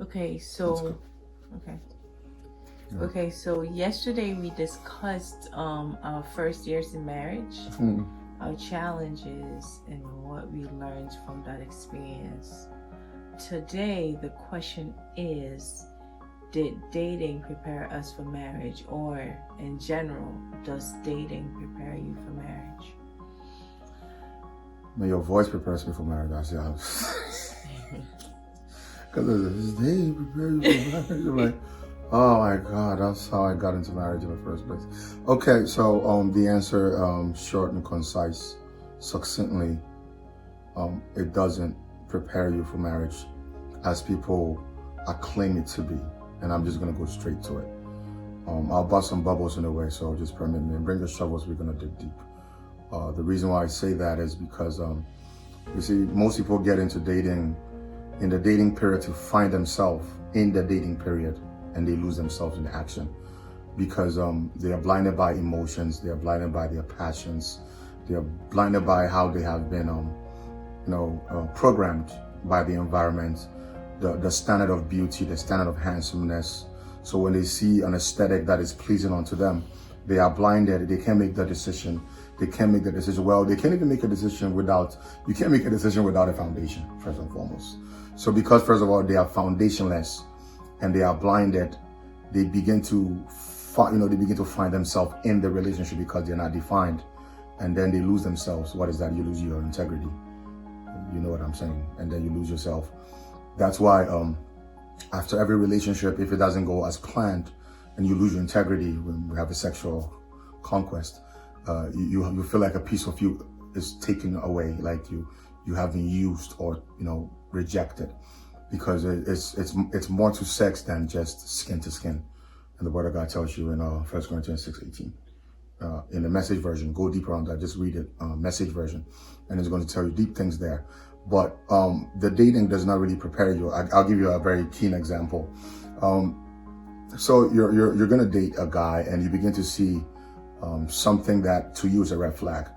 Okay, so okay. Yeah. Okay, so yesterday we discussed our first years in marriage, our challenges, and what we learned from that experience. Today, the question is, did dating prepare us for marriage, or in general, does dating prepare you for marriage? May your voice prepares me for marriage. I say, because dating prepare you for marriage. I'm like, oh my God, that's how I got into marriage in the first place. Okay, so the answer, short and concise, succinctly, it doesn't prepare you for marriage as people acclaim it to be. And I'm just gonna go straight to it. I'll bust some bubbles in the way, so just permit me. And bring the shovels, we're gonna dig deep. The reason why I say that is because, you see, most people get into dating in the dating period to find themselves in the dating period, and they lose themselves in the action because they are blinded by emotions, they are blinded by their passions, they are blinded by how they have been, programmed by the environment, the standard of beauty, the standard of handsomeness. So when they see an aesthetic that is pleasing unto them, they are blinded. They can't make the decision. They can't make the decision. Well, they can't even make a decision you can't make a decision without a foundation, first and foremost. So because, first of all, they are foundationless and they are blinded, they begin to find themselves in the relationship because they're not defined. And then they lose themselves. What is that? You lose your integrity. You know what I'm saying? And then you lose yourself. That's why after every relationship, if it doesn't go as planned and you lose your integrity when we have a sexual conquest, you feel like a piece of you is taken away, like you have been used or rejected, because it's more to sex than just skin to skin. And the Word of God tells you in 1 Corinthians 6:18. In the Message version, go deeper on that. Just read it, Message version, and it's going to tell you deep things there. But the dating does not really prepare you. I'll give you a very keen example. So you're going to date a guy, and you begin to see something that to you is a red flag.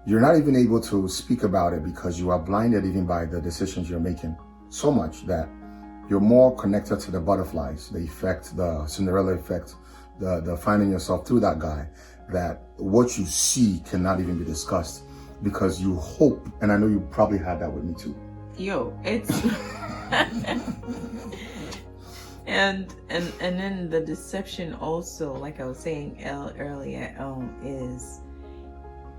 You're not even able to speak about it because you are blinded even by the decisions you're making, so much that you're more connected to the butterflies, the effect, the Cinderella effect, the finding yourself through that guy, that what you see cannot even be discussed because you hope, and I know you probably had that with me too. Yo, it's and then the deception also, like I was saying earlier, is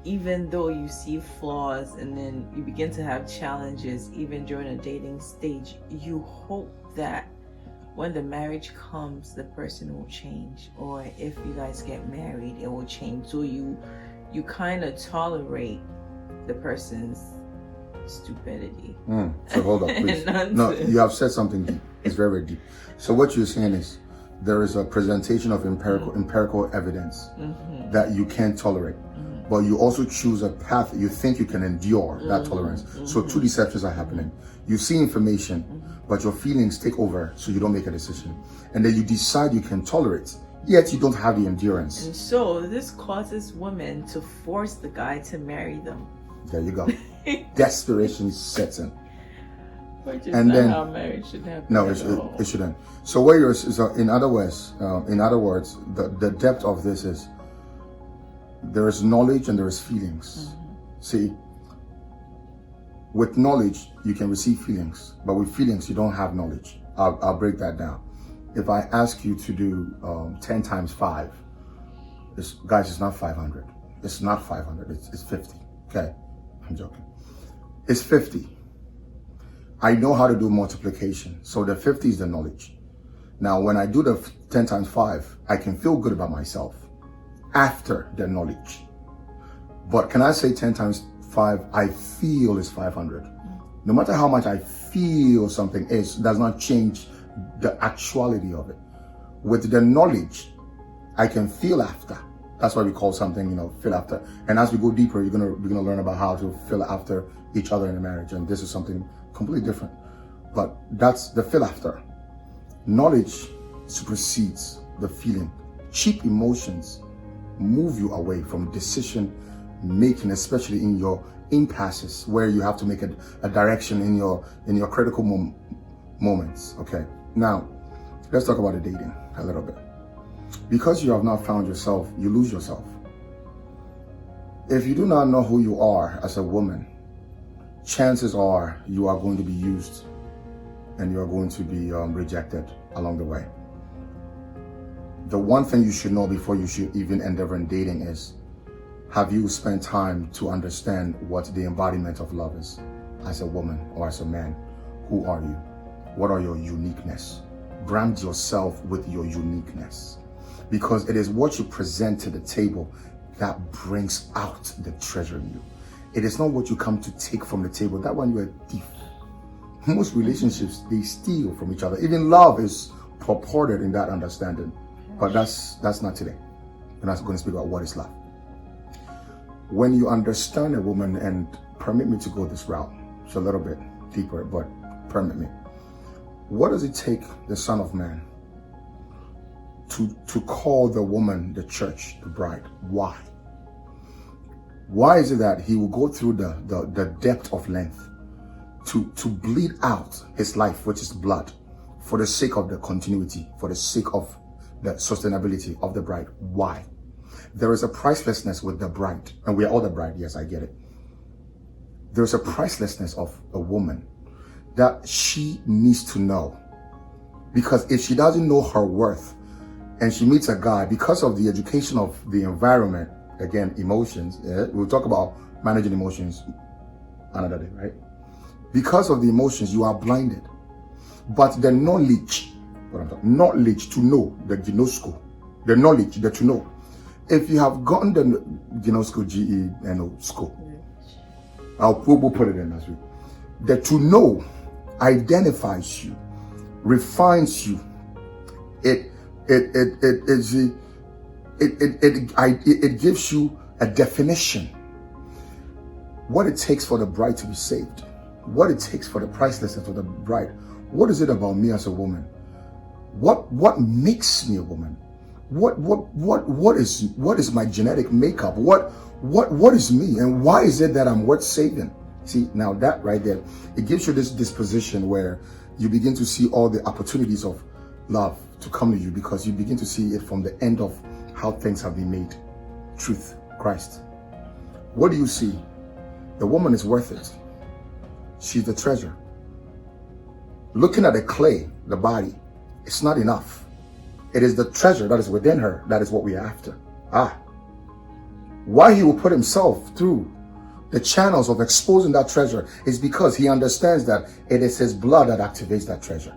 even though you see flaws and then you begin to have challenges even during a dating stage, you hope that when the marriage comes, the person will change, or if you guys get married, it will change. So you kind of tolerate the person's stupidity. So hold on, please. No, you have said something deep. It's very, very deep. So what you're saying is there is a presentation of empirical evidence that you can't tolerate. But you also choose a path that you think you can endure that tolerance. So two deceptions are happening. You see information, but your feelings take over, so you don't make a decision. And then you decide you can tolerate, yet you don't have the endurance. And so this causes women to force the guy to marry them. There you go. Desperation sets in. Which is not how marriage should happen. No, it shouldn't. So in other words, the depth of this is, there is knowledge and there is feelings. See, with knowledge, you can receive feelings, but with feelings, you don't have knowledge. I'll break that down. If I ask you to do 10 times 5, guys, it's not 500. It's not 500, it's 50. Okay, I'm joking. It's 50. I know how to do multiplication, so the 50 is the knowledge. Now, when I do the 10 times 5, I can feel good about myself after the knowledge. But can I say 10 times 5, I feel is 500. No matter how much I feel something is, does not change the actuality of it. With the knowledge, I can feel after. That's why we call something, feel after. And as we go deeper, we're gonna learn about how to feel after each other in a marriage. And this is something completely different. But that's the feel after. Knowledge supersedes the feeling. Cheap emotions move you away from decision making, especially in your impasses where you have to make a direction in your critical moments. Okay, Now, let's talk about the dating a little bit. Because you have not found yourself, you lose yourself. If you do not know who you are as a woman, chances are you are going to be used and you are going to be rejected along the way. The one thing you should know before you should even endeavor in dating is, have you spent time to understand what the embodiment of love is as a woman or as a man? Who are you? What are your uniqueness? Brand yourself with your uniqueness, because it is what you present to the table that brings out the treasure in you. It is not what you come to take from the table. That one, you're a thief. Most relationships, they steal from each other. Even love is purported in that understanding. But that's not today. We're not going to speak about what is love. When you understand a woman, and permit me to go this route, it's a little bit deeper, but permit me. What does it take the Son of Man to call the woman the church, the bride? Why? Why is it that he will go through the depth of length to bleed out his life, which is blood, for the sake of the continuity, for the sake of the sustainability of the bride? Why? There is a pricelessness with the bride, and we are all the bride. Yes, I get it. There's a pricelessness of a woman that she needs to know, because if she doesn't know her worth and she meets a guy, because of the education of the environment, again, emotions, we'll talk about managing emotions another day, right? Because of the emotions, you are blinded. But the knowledge, knowledge to know, the ginosko, the knowledge that you know. If you have gotten the ginosko, G-E-N-O, school, I'll put it in as well. The to know identifies you, refines you. It gives you a definition. What it takes for the bride to be saved. What it takes for the pricelessness of the bride. What is it about me as a woman? What makes me a woman? What is my genetic makeup? What is me, and why is it that I'm worth saving? See, now that right there, it gives you this disposition where you begin to see all the opportunities of love to come to you, because you begin to see it from the end of how things have been made. Truth, Christ. What do you see? The woman is worth it. She's the treasure. Looking at the clay, the body, it's not enough. It is the treasure that is within her that is what we are after. Why he will put himself through the channels of exposing that treasure is because he understands that it is his blood that activates that treasure.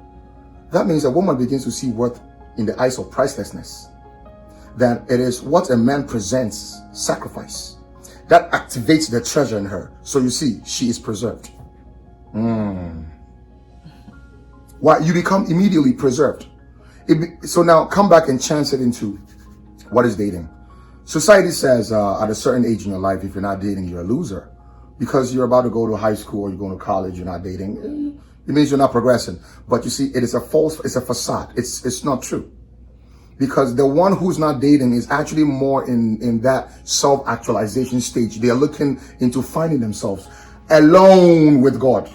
That means a woman begins to see worth in the eyes of pricelessness. That it is what a man presents, sacrifice, that activates the treasure in her. So you see, she is preserved. Why? You become immediately preserved. So now come back and chance it into what is dating. Society says at a certain age in your life, if you're not dating, you're a loser. Because you're about to go to high school or you're going to college, you're not dating. It means you're not progressing. But you see, it is it's a facade. It's not true. Because the one who's not dating is actually more in that self-actualization stage. They are looking into finding themselves alone with God.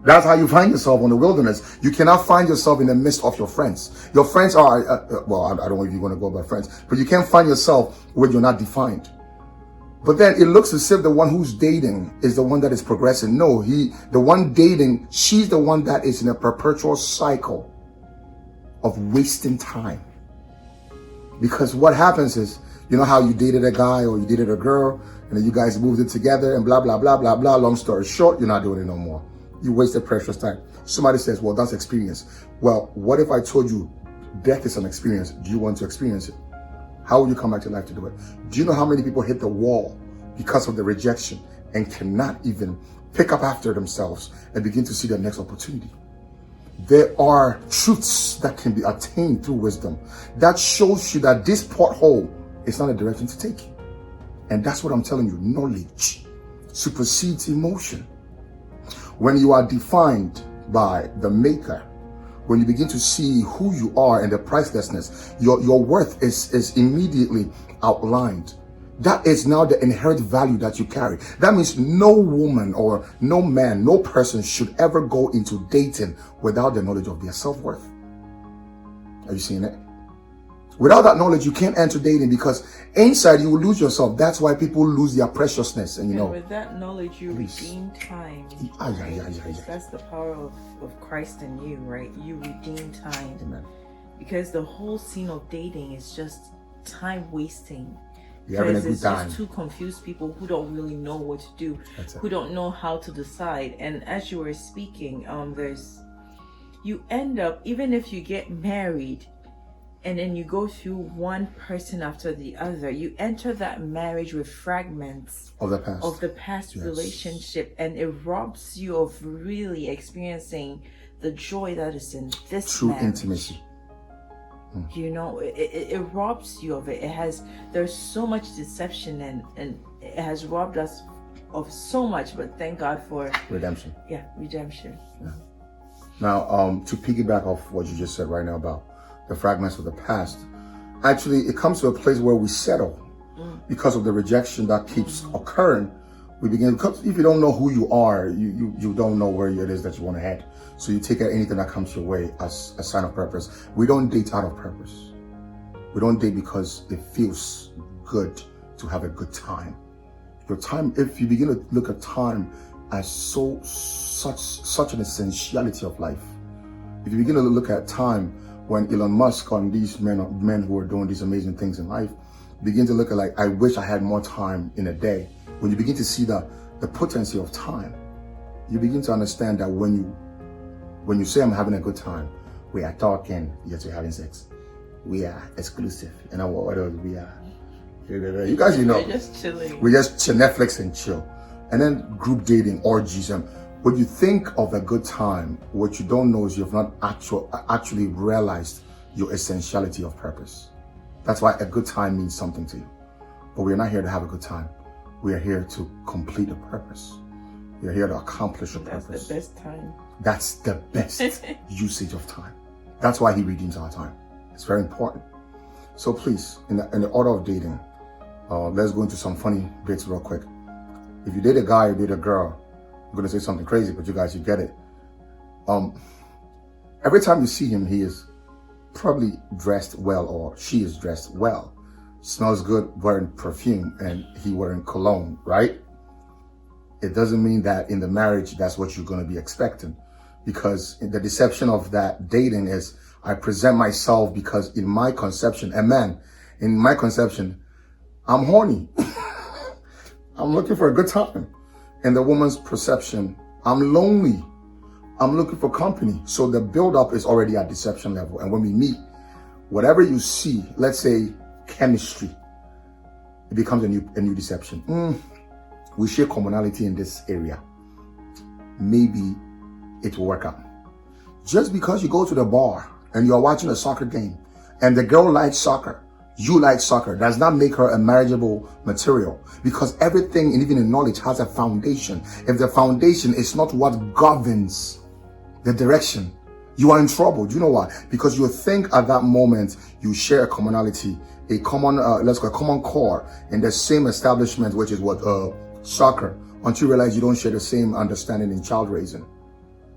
That's how you find yourself in the wilderness. You cannot find yourself in the midst of your friends. Your friends are, well, I don't know if you're going to go by friends, but you can't find yourself where you're not defined. But then it looks as if the one who's dating is the one that is progressing. No, the one dating, she's the one that is in a perpetual cycle of wasting time. Because what happens is, you know how you dated a guy or you dated a girl, and then you guys moved it together and blah, blah, blah, blah, blah. Long story short, you're not doing it no more. You wasted precious time. Somebody says, well, that's experience. Well, what if I told you death is an experience? Do you want to experience it? How will you come back to life to do it? Do you know how many people hit the wall because of the rejection and cannot even pick up after themselves and begin to see their next opportunity? There are truths that can be attained through wisdom that shows you that this porthole is not a direction to take you. And that's what I'm telling you. Knowledge supersedes emotion. When you are defined by the maker, when you begin to see who you are and the pricelessness, your worth is immediately outlined. That is now the inherent value that you carry. That means no woman or no man, no person should ever go into dating without the knowledge of their self-worth. Are you seeing it? Without that knowledge, you can't enter dating, because inside you will lose yourself. That's why people lose their preciousness. And with that knowledge, you redeem time. Right? That's the power of Christ in you, right? You redeem time. Amen. Because the whole scene of dating is just time wasting. You're having a good time. It's just two confused people who don't really know what to do, who don't know how to decide. And as you were speaking, you end up, even if you get married, and then you go through one person after the other, you enter that marriage with fragments of the past relationship, and it robs you of really experiencing the joy that is in this true marriage. Intimacy. You know, it robs you of it. There's so much deception, and it has robbed us of so much, but thank God for redemption. Yeah, redemption. Yeah. Now, to piggyback off what you just said right now about the fragments of the past, actually it comes to a place where we settle because of the rejection that keeps occurring. We begin, because if you don't know who you are, you don't know where it is that you want to head. So you take anything that comes your way as a sign of purpose. We don't date out of purpose. We don't date because it feels good to have a good time. Your time, if you begin to look at time as such an essentiality of life, if you begin to look at time, when Elon Musk and these men who are doing these amazing things in life begin to look at, like, I wish I had more time in a day. When you begin to see the potency of time, you begin to understand that when you say I'm having a good time, we are talking, yes, we're having sex. We are exclusive. And what else we are? You guys, we're just chilling. We just chill, Netflix and chill. And then group dating, orgies. And when you think of a good time, what you don't know is you've not actually realized your essentiality of purpose. That's why a good time means something to you. But we're not here to have a good time. We are here to complete a purpose. We are here to accomplish a purpose. That's the best time. That's the best usage of time. That's why he redeems our time. It's very important. So please, in the order of dating, let's go into some funny bits real quick. If you date a guy or date a girl, I'm going to say something crazy, but you guys, you get it. Every time you see him, he is probably dressed well, or she is dressed well. Smells good wearing perfume, and he wearing cologne, right? It doesn't mean that in the marriage, that's what you're going to be expecting. Because the deception of that dating is, I present myself because in my conception, in my conception, I'm horny. I'm looking for a good time. In the woman's perception, I'm lonely. I'm looking for company. So the build-up is already at deception level. And when we meet, whatever you see, let's say chemistry, it becomes a new deception. We share commonality in this area. Maybe it will work out. Just because you go to the bar and you're watching a soccer game and the girl likes soccer, you like soccer, does not make her a marriageable material, because everything, and even in knowledge, has a foundation. If the foundation is not what governs the direction, you are in trouble. Do you know why? Because you think at that moment you share a commonality, a common, let's call a common core in the same establishment, which is what soccer, until you realize you don't share the same understanding in child raising.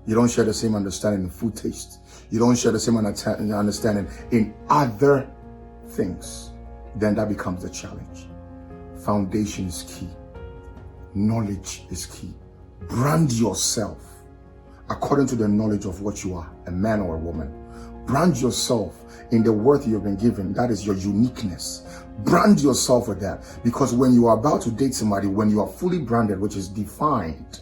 You don't share the same understanding in food taste. You don't share the same understanding in other things. Then that becomes the challenge. Foundation is key. Knowledge is key. Brand yourself according to the knowledge of what you are, a man or a woman. Brand yourself in the worth you've been given. That is your uniqueness. Brand yourself with that, because when you are about to date somebody, when you are fully branded, which is defined,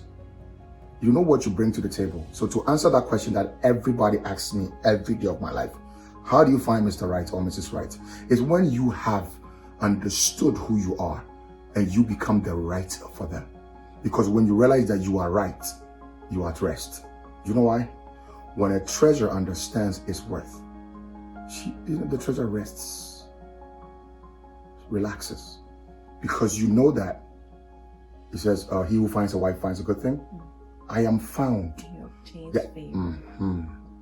you know what you bring to the table. So to answer that question that everybody asks me every day of my life, how do you find Mr. Right or Mrs. Right? It's when you have understood who you are and you become the right for them. Because when you realize that you are right, you are at rest. You know why? When a treasure understands its worth, the treasure rests, relaxes. Because you know that, it says, he who finds a wife finds a good thing. I am found.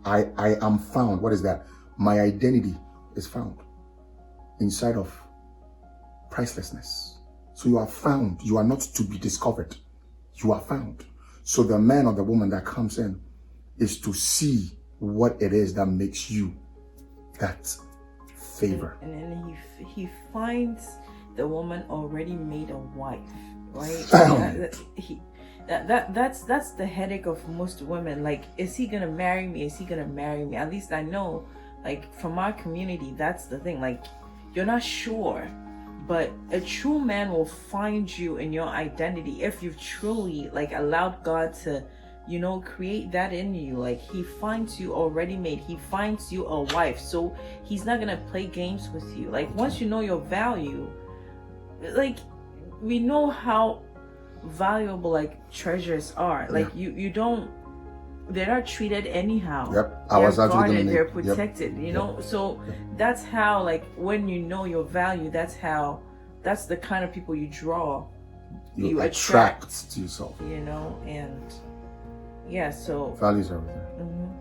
I am found. What is that? My identity is found inside of pricelessness. So you are found. You are not to be discovered. You are found. So the man or the woman that comes in is to see what it is that makes you that favor. And then he finds the woman already made a wife, right? That's the headache of most women. Like, is he gonna marry me? Is he gonna marry me? At least I know, like, from our community, that's the thing. Like, you're not sure, but a true man will find you in your identity if you've truly, like, allowed God to, you know, create that in you. Like, he finds you already made. He finds you a wife. So he's not gonna play games with you. Like, once you know your value, like, we know how valuable, like, treasures are. Like, you don't, they're not treated anyhow. Yep. They're guarded, they're protected, yep. you know. So that's how, like, when you know your value, that's the kind of people you draw, you attract to yourself, you know. And yeah, so values everything.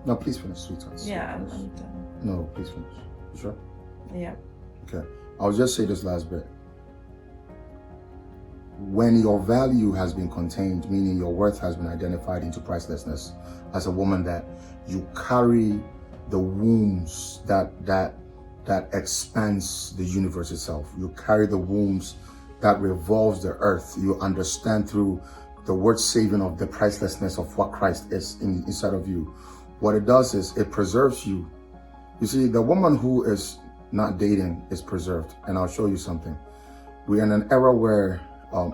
No, please finish, sweetheart. Yeah, I'm done. No, please finish. You sure? Yeah. Okay. I'll just say this last bit. When your value has been contained, meaning your worth has been identified into pricelessness, as a woman, that you carry the wombs that expands the universe itself. You carry the wombs that revolves the earth. You understand through the word saving of the pricelessness of what Christ is inside of you. What it does is it preserves you. You see, the woman who is not dating is preserved. And I'll show you something. We're in an era where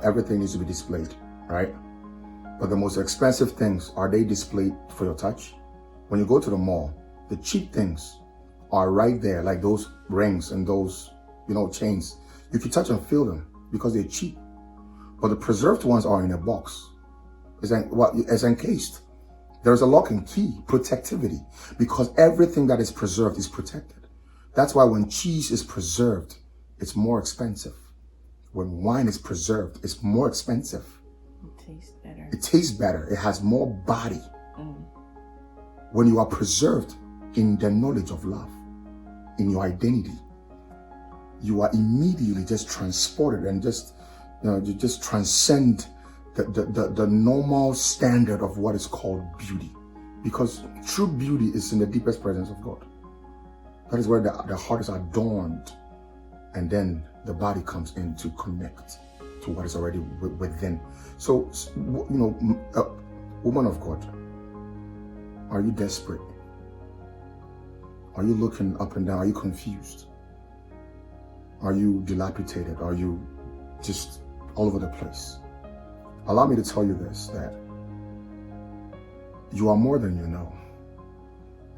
everything needs to be displayed, right? But the most expensive things, are they displayed for your touch? When you go to the mall, the cheap things are right there, like those rings and those, you know, chains. You can touch and feel them because they're cheap. But the preserved ones are in a box. It's encased. There's a lock and key, protectivity, because everything that is preserved is protected. That's why when cheese is preserved, it's more expensive. When wine is preserved, it's more expensive. It tastes better. It tastes better. It has more body. When you are preserved in the knowledge of love, in your identity, you are immediately just transported and just, you know, you just transcend the normal standard of what is called beauty. Because true beauty is in the deepest presence of God. That is where the heart is adorned, and then the body comes in to connect to what is already within. So, you know, woman of God, are you desperate? Are you looking up and down? Are you confused? Are you dilapidated? Are you just all over the place? Allow me to tell you this, that you are more than you know.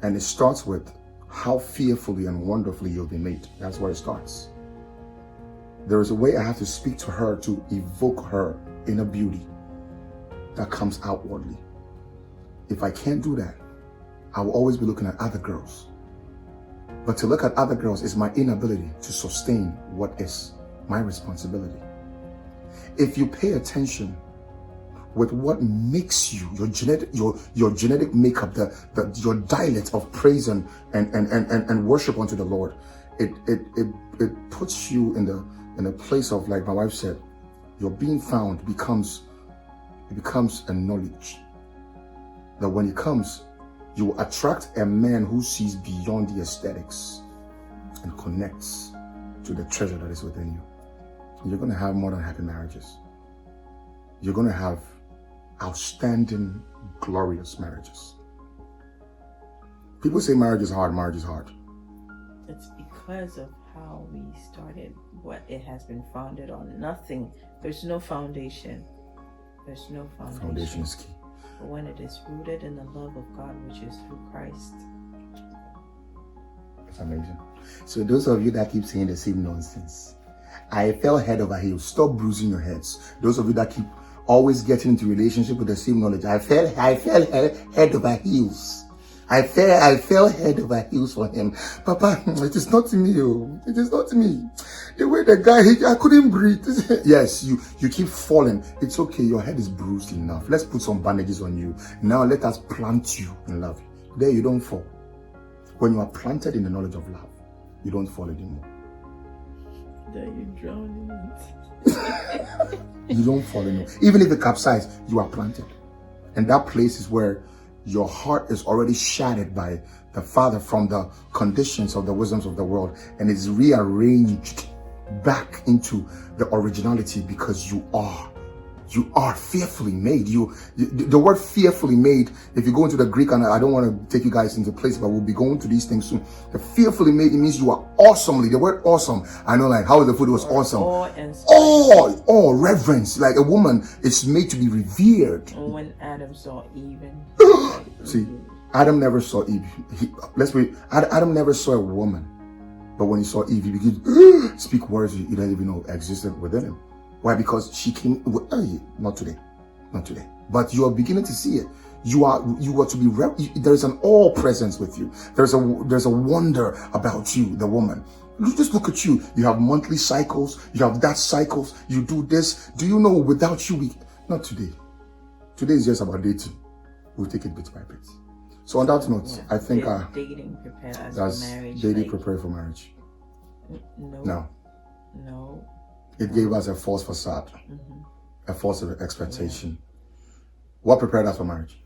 And it starts with how fearfully and wonderfully you've been made. That's where it starts. There is a way I have to speak to her to evoke her inner beauty that comes outwardly. If I can't do that, I will always be looking at other girls. But to look at other girls is my inability to sustain what is my responsibility. If you pay attention with what makes you, your genetic makeup, your dialect of praise and worship unto the Lord, it puts you in a place of, like my wife said, your being found becomes a knowledge. That when it comes, you will attract a man who sees beyond the aesthetics and connects to the treasure that is within you. And you're going to have more than happy marriages. You're going to have outstanding, glorious marriages. People say marriage is hard. Marriage is hard. It's because of how we started, what it has been founded on. Nothing. There's no foundation. There's no foundation. Foundation is key. But when it is rooted in the love of God, which is through Christ. It's amazing. So those of you that keep saying the same nonsense, I fell head over heels. Stop bruising your heads. Those of you that keep always getting into relationship with the same knowledge, I fell head over heels. I fell head over heels for him. Papa, it is not me. Oh. It is not me. The way the guy, I couldn't breathe. Yes, you keep falling. It's okay. Your head is bruised enough. Let's put some bandages on you. Now let us plant you in love. There you don't fall. When you are planted in the knowledge of love, you don't fall anymore. There you drown in it. You don't fall anymore. Even if it capsizes, you are planted. And that place is where your heart is already shattered by the Father from the conditions of the wisdoms of the world, and it's rearranged back into the originality, because you are fearfully made. The word fearfully made, if you go into the Greek, and I don't want to take you guys into place, but we'll be going to these things soon. The fearfully made, it means you are awesomely. The word awesome, I know, like how the food was awesome. Awe, reverence. Like a woman is made to be revered. When Adam saw Eve, see, Adam never saw Eve. Adam never saw a woman, but when he saw Eve, he began to speak words he didn't even know existed within him. Why? Because she came. Not today. But you are beginning to see it. You are to be. There is an awe presence with you. There's a wonder about you, the woman. Just look at you. You have monthly cycles. You have that cycles. You do this. Do you know? Without you, not today. Today is just about dating. We'll take it bit by bit. So on that note, I think dating prepared us for marriage. Dating prepared for marriage. No. It gave us a false facade, a false expectation. What prepared us for marriage?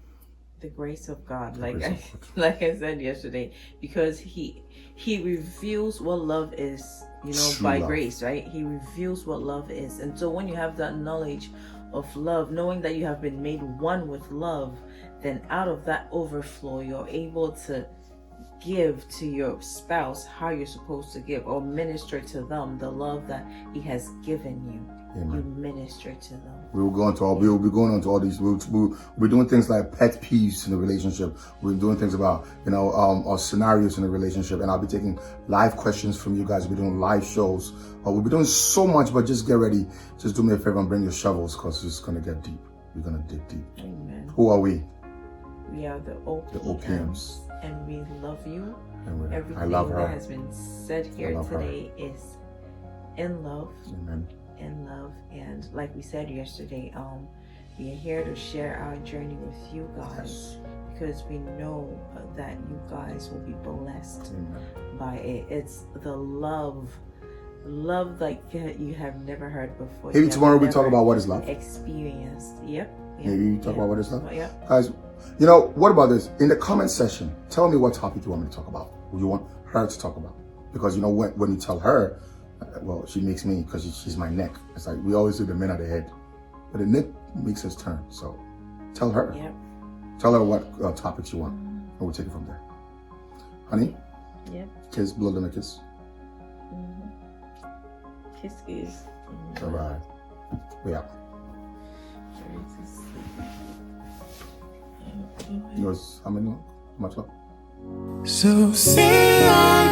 The grace of God, like I said yesterday, because he reveals what love is, True by love. grace, right? He reveals what love is. And so when you have that knowledge of love, knowing that you have been made one with love, then out of that overflow, you're able to give to your spouse how you're supposed to give, or minister to them the love that he has given you. Amen. You minister to them. We will be going on to all these. We'll be doing things like pet peeves in a relationship. We're doing things about or scenarios in a relationship, and I'll be taking live questions from you guys. We'll be doing live shows. We'll be doing so much, but just get ready. Just do me a favor and bring your shovels, because it's gonna get deep. We're gonna dig deep. Amen. Who are we? We are the OPMs. And we love you. Everything that has been said here today is in love. Amen. In love. And like we said yesterday, we are here to share our journey with you guys, because we know that you guys will be blessed by it. It's the love like you have never heard before. Maybe tomorrow we talk about what is love. Experienced. Yep. Maybe we talk about what is love. Yep. Guys, what about this? In the comment section, tell me what topic you want me to talk about. What you want her to talk about. Because when you tell her, well, she makes me, because she's my neck. It's like we always do the men at the head, but the neck makes us turn. So tell her. Yep. Tell her what topics you want, and we'll take it from there. Honey? Yep. Kiss, blow them a kiss. Kiss. All right. We out. Yours, how many? Much love. So say I